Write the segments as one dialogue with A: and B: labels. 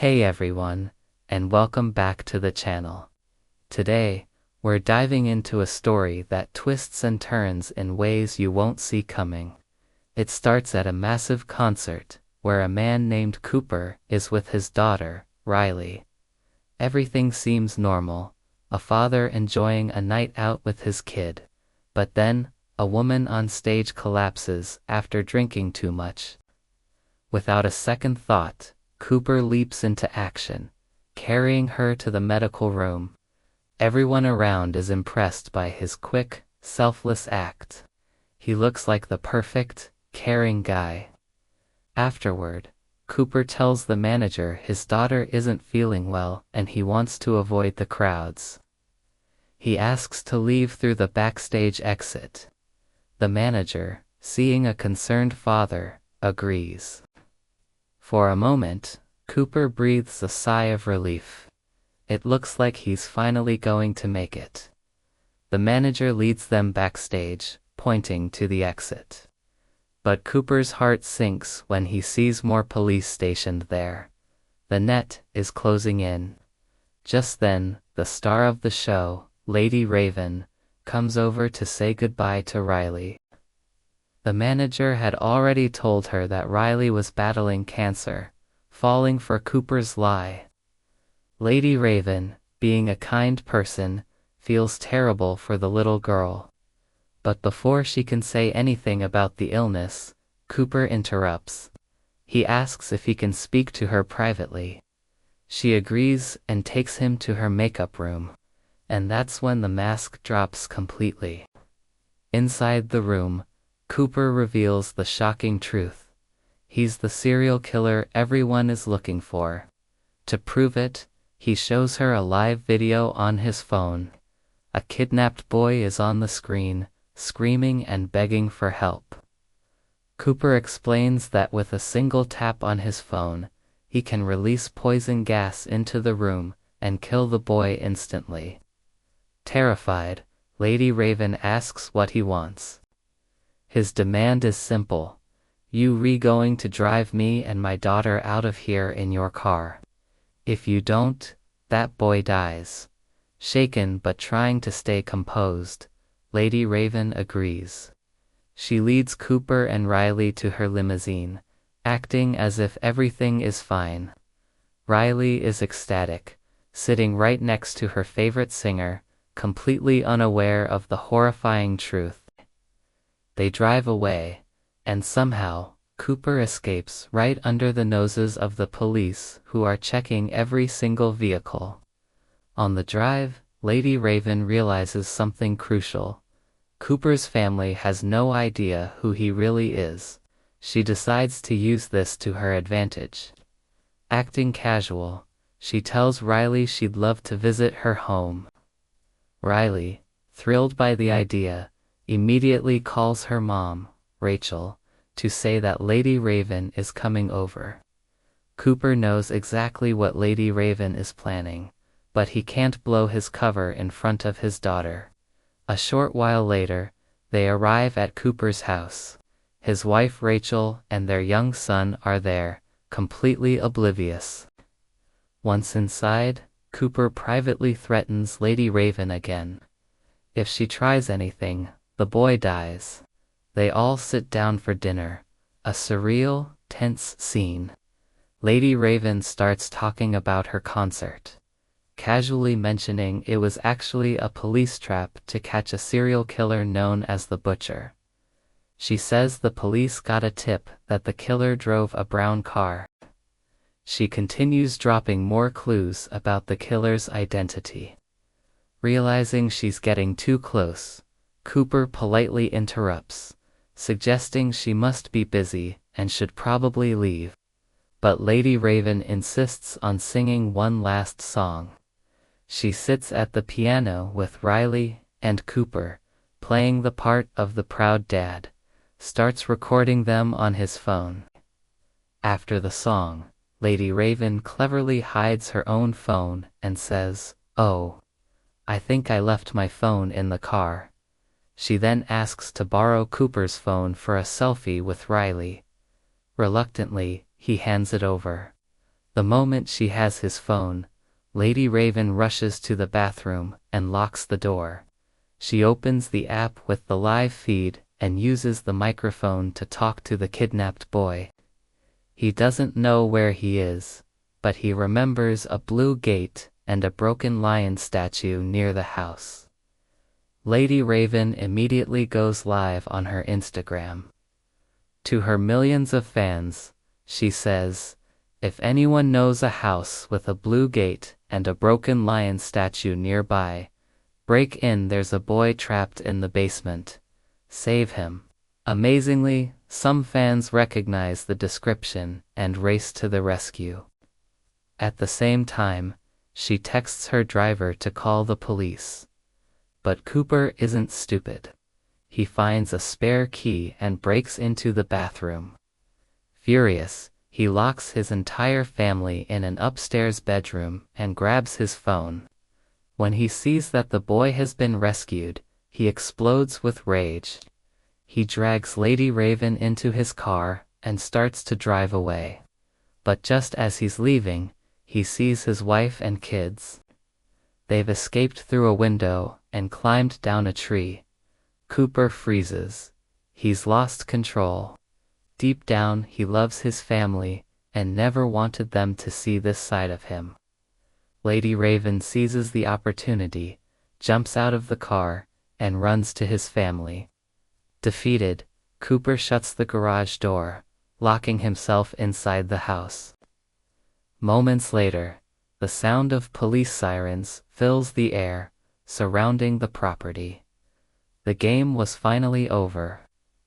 A: Hey everyone, and welcome back to the channel. Today, we're diving into a story that twists and turns in ways you won't see coming. It starts at a massive concert, where a man named Cooper is with his daughter, Riley. Everything seems normal, a father enjoying a night out with his kid. But then, a woman on stage collapses after drinking too much. Without a second thought, Cooper leaps into action, carrying her to the medical room. Everyone around is impressed by his quick, selfless act. He looks like the perfect, caring guy. Afterward, Cooper tells the manager his daughter isn't feeling well and he wants to avoid the crowds. He asks to leave through the backstage exit. The manager, seeing a concerned father, agrees. For a moment, Cooper breathes a sigh of relief. It looks like he's finally going to make it. The manager leads them backstage, pointing to the exit. But Cooper's heart sinks when he sees more police stationed there. The net is closing in. Just then, the star of the show, Lady Raven, comes over to say goodbye to Riley. The manager had already told her that Riley was battling cancer, falling for Cooper's lie. Lady Raven, being a kind person, feels terrible for the little girl. But before she can say anything about the illness, Cooper interrupts. He asks if he can speak to her privately. She agrees and takes him to her makeup room. And that's when the mask drops completely. Inside the room, Cooper reveals the shocking truth. He's the serial killer everyone is looking for. To prove it, he shows her a live video on his phone. A kidnapped boy is on the screen, screaming and begging for help. Cooper explains that with a single tap on his phone, he can release poison gas into the room and kill the boy instantly. Terrified, Lady Raven asks what he wants. His demand is simple. You going to drive me and my daughter out of here in your car. If you don't, that boy dies. Shaken but trying to stay composed, Lady Raven agrees. She leads Cooper and Riley to her limousine, acting as if everything is fine. Riley is ecstatic, sitting right next to her favorite singer, completely unaware of the horrifying truth. They drive away, and somehow, Cooper escapes right under the noses of the police who are checking every single vehicle. On the drive, Lady Raven realizes something crucial. Cooper's family has no idea who he really is. She decides to use this to her advantage. Acting casual, she tells Riley she'd love to visit her home. Riley, thrilled by the idea, immediately calls her mom, Rachel, to say that Lady Raven is coming over. Cooper knows exactly what Lady Raven is planning, but he can't blow his cover in front of his daughter. A short while later, they arrive at Cooper's house. His wife Rachel and their young son are there, completely oblivious. Once inside, Cooper privately threatens Lady Raven again. If she tries anything, the boy dies. They all sit down for dinner, a surreal, tense scene. Lady Raven starts talking about her concert, casually mentioning it was actually a police trap to catch a serial killer known as the Butcher. She says the police got a tip that the killer drove a brown car. She continues dropping more clues about the killer's identity. Realizing she's getting too close, Cooper politely interrupts, suggesting she must be busy and should probably leave. But Lady Raven insists on singing one last song. She sits at the piano with Riley and Cooper, playing the part of the proud dad, starts recording them on his phone. After the song, Lady Raven cleverly hides her own phone and says, "Oh, I think I left my phone in the car." She then asks to borrow Cooper's phone for a selfie with Riley. Reluctantly, he hands it over. The moment she has his phone, Lady Raven rushes to the bathroom and locks the door. She opens the app with the live feed and uses the microphone to talk to the kidnapped boy. He doesn't know where he is, but he remembers a blue gate and a broken lion statue near the house. Lady Raven immediately goes live on her Instagram. To her millions of fans, she says, "If anyone knows a house with a blue gate and a broken lion statue nearby, break in, there's a boy trapped in the basement. Save him." Amazingly, some fans recognize the description and race to the rescue. At the same time, she texts her driver to call the police. But Cooper isn't stupid. He finds a spare key and breaks into the bathroom. Furious, he locks his entire family in an upstairs bedroom and grabs his phone. When he sees that the boy has been rescued, he explodes with rage. He drags Lady Raven into his car and starts to drive away. But just as he's leaving, he sees his wife and kids. They've escaped through a window and climbed down a tree. Cooper freezes. He's lost control. Deep down, he loves his family and never wanted them to see this side of him. Lady Raven seizes the opportunity, jumps out of the car, and runs to his family. Defeated, Cooper shuts the garage door, locking himself inside the house. Moments later, the sound of police sirens fills the air, surrounding the property. The game was finally over.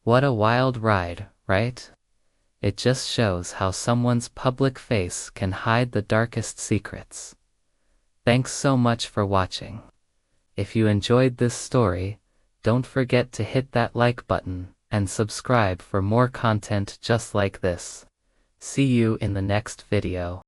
A: What a wild ride, right? It just shows how someone's public face can hide the darkest secrets. Thanks so much for watching. If you enjoyed this story, don't forget to hit that like button and subscribe for more content just like this. See you in the next video.